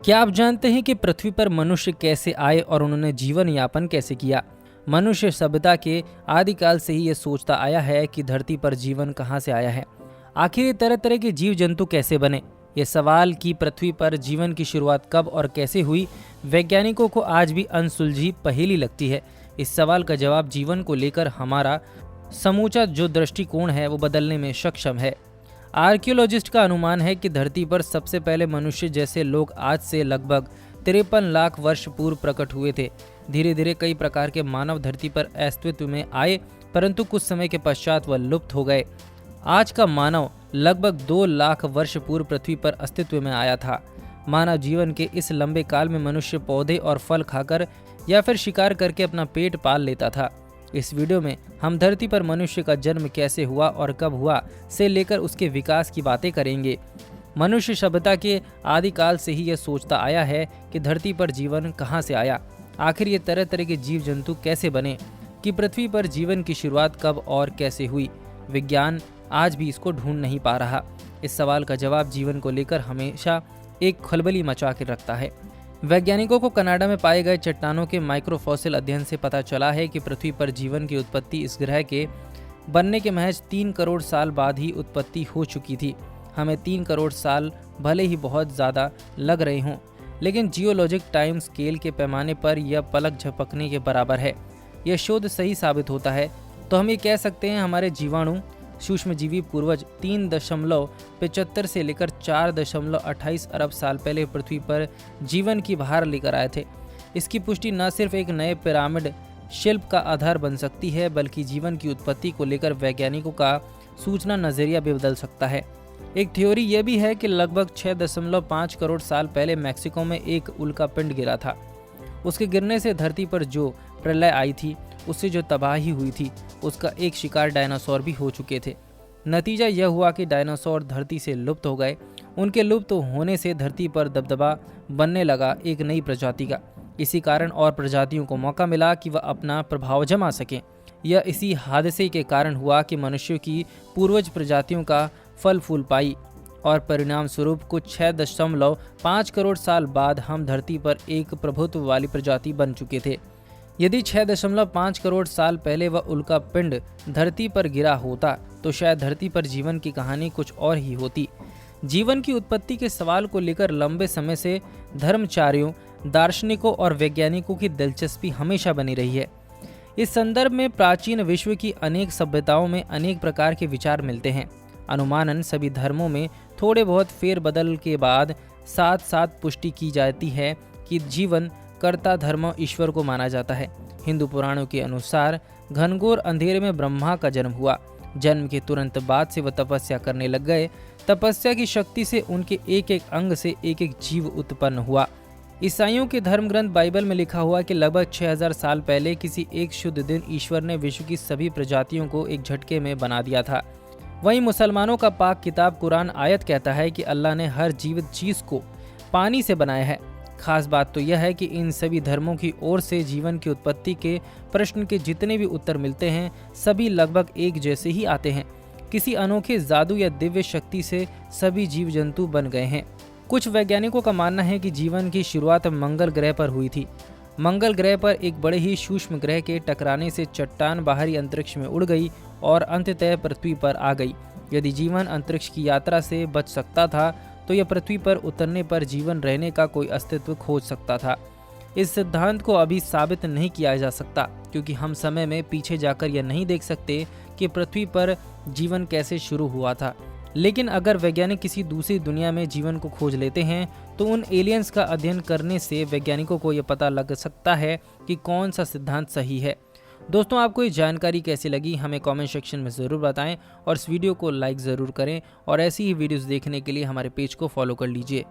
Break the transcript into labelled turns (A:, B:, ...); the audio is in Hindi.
A: क्या आप जानते हैं कि पृथ्वी पर मनुष्य कैसे आए और उन्होंने जीवन यापन कैसे किया? मनुष्य सभ्यता के आदिकाल से ही ये सोचता आया है कि धरती पर जीवन कहाँ से आया है। आखिर ये तरह तरह के जीव जंतु कैसे बने? ये सवाल कि पृथ्वी पर जीवन की शुरुआत कब और कैसे हुई, वैज्ञानिकों को आज भी अनसुलझी पहेली लगती है। इस सवाल का जवाब जीवन को लेकर हमारा समूचा जो दृष्टिकोण है वो बदलने में सक्षम है। आर्कियोलॉजिस्ट का अनुमान है कि धरती पर सबसे पहले मनुष्य जैसे लोग आज से लगभग 53 लाख वर्ष पूर्व प्रकट हुए थे। धीरे धीरे कई प्रकार के मानव धरती पर अस्तित्व में आए, परंतु कुछ समय के पश्चात वह लुप्त हो गए। आज का मानव लगभग 2 लाख वर्ष पूर्व पृथ्वी पर अस्तित्व में आया था। मानव जीवन के इस लंबे काल में मनुष्य पौधे और फल खाकर या फिर शिकार करके अपना पेट पाल लेता था। इस वीडियो में हम धरती पर मनुष्य का जन्म कैसे हुआ और कब हुआ से लेकर उसके विकास की बातें करेंगे। मनुष्य सभ्यता के आदिकाल से ही यह सोचता आया है कि धरती पर जीवन कहाँ से आया। आखिर ये तरह तरह के जीव जंतु कैसे बने, कि पृथ्वी पर जीवन की शुरुआत कब और कैसे हुई। विज्ञान आज भी इसको ढूंढ नहीं पा रहा। इस सवाल का जवाब जीवन को लेकर हमेशा एक खलबली मचा के रखता है। वैज्ञानिकों को कनाडा में पाए गए चट्टानों के माइक्रोफॉसिल अध्ययन से पता चला है कि पृथ्वी पर जीवन की उत्पत्ति इस ग्रह के बनने के महज 3 करोड़ साल बाद ही उत्पत्ति हो चुकी थी। हमें 3 करोड़ साल भले ही बहुत ज़्यादा लग रहे हों, लेकिन जियोलॉजिक टाइम स्केल के पैमाने पर यह पलक झपकने के बराबर है। यह शोध सही साबित होता है तो हम ये कह सकते हैं हमारे जीवाणु सूक्ष्मजीवी पूर्वज 3.75 से लेकर 4.28 अरब साल पहले पृथ्वी पर जीवन की बहार लेकर आए थे। इसकी पुष्टि न सिर्फ एक नए पिरामिड शिल्प का आधार बन सकती है, बल्कि जीवन की उत्पत्ति को लेकर वैज्ञानिकों का सूचना नजरिया भी बदल सकता है। एक थ्योरी यह भी है कि लगभग 6.5 करोड़ साल पहले मैक्सिको में एक उल्का पिंड गिरा था। उसके गिरने से धरती पर जो प्रलय आई थी, उससे जो तबाही हुई थी, उसका एक शिकार डायनासोर भी हो चुके थे। नतीजा यह हुआ कि डायनासोर धरती से लुप्त हो गए। उनके लुप्त होने से धरती पर दबदबा बनने लगा एक नई प्रजाति का। इसी कारण और प्रजातियों को मौका मिला कि वह अपना प्रभाव जमा सकें। यह इसी हादसे के कारण हुआ कि मनुष्यों की पूर्वज प्रजातियों का फल फूल पाई और परिणाम स्वरूप कुछ 6.5 करोड़ साल बाद हम धरती पर एक प्रभुत्व वाली प्रजाति बन चुके थे। यदि 6.5 करोड़ साल पहले वह उल्का पिंड धरती पर गिरा होता तो शायद धरती पर जीवन की कहानी कुछ और ही होती। जीवन की उत्पत्ति के सवाल को लेकर लंबे समय से धर्मचारियों, दार्शनिकों और वैज्ञानिकों की दिलचस्पी हमेशा बनी रही है। इस संदर्भ में प्राचीन विश्व की अनेक सभ्यताओं में अनेक प्रकार के विचार मिलते हैं। अनुमानन सभी धर्मों में थोड़े बहुत फेरबदल के बाद साथ साथ पुष्टि की जाती है कि जीवन कर्ता धर्म ईश्वर को माना जाता है। हिंदू पुराणों के अनुसार घनघोर अंधेरे में ब्रह्मा का जन्म हुआ। जन्म के तुरंत बाद से वह तपस्या करने लग गए। तपस्या की शक्ति से उनके एक एक अंग से एक एक जीव उत्पन्न हुआ। ईसाइयों के धर्म ग्रंथ बाइबल में लिखा हुआ कि लगभग 6000 साल पहले किसी एक शुद्ध दिन ईश्वर ने विश्व की सभी प्रजातियों को एक झटके में बना दिया था। वहीं मुसलमानों का पाक किताब कुरान आयत कहता है कि अल्लाह ने हर जीवित चीज को पानी से बनाया है। खास बात तो यह है कि इन सभी धर्मों की ओर से जीवन की उत्पत्ति के प्रश्न के जितने भी उत्तर मिलते हैं, सभी लगभग एक जैसे ही आते हैं। किसी अनोखे जादू या दिव्य शक्ति से सभी जीव जंतु बन गए हैं। कुछ वैज्ञानिकों का मानना है कि जीवन की शुरुआत मंगल ग्रह पर हुई थी। मंगल ग्रह पर एक बड़े ही सूक्ष्म ग्रह के टकराने से चट्टान बाहरी अंतरिक्ष में उड़ गई और अंततः पृथ्वी पर आ गई। यदि जीवन अंतरिक्ष की यात्रा से बच सकता था तो यह पृथ्वी पर उतरने पर जीवन रहने का कोई अस्तित्व खोज सकता था। इस सिद्धांत को अभी साबित नहीं किया जा सकता, क्योंकि हम समय में पीछे जाकर यह नहीं देख सकते कि पृथ्वी पर जीवन कैसे शुरू हुआ था। लेकिन अगर वैज्ञानिक किसी दूसरी दुनिया में जीवन को खोज लेते हैं तो उन एलियंस का अध्ययन करने से वैज्ञानिकों को यह पता लग सकता है कि कौन सा सिद्धांत सही है। दोस्तों, आपको ये जानकारी कैसी लगी हमें कमेंट सेक्शन में ज़रूर बताएं और इस वीडियो को लाइक ज़रूर करें और ऐसी ही वीडियोस देखने के लिए हमारे पेज को फॉलो कर लीजिए।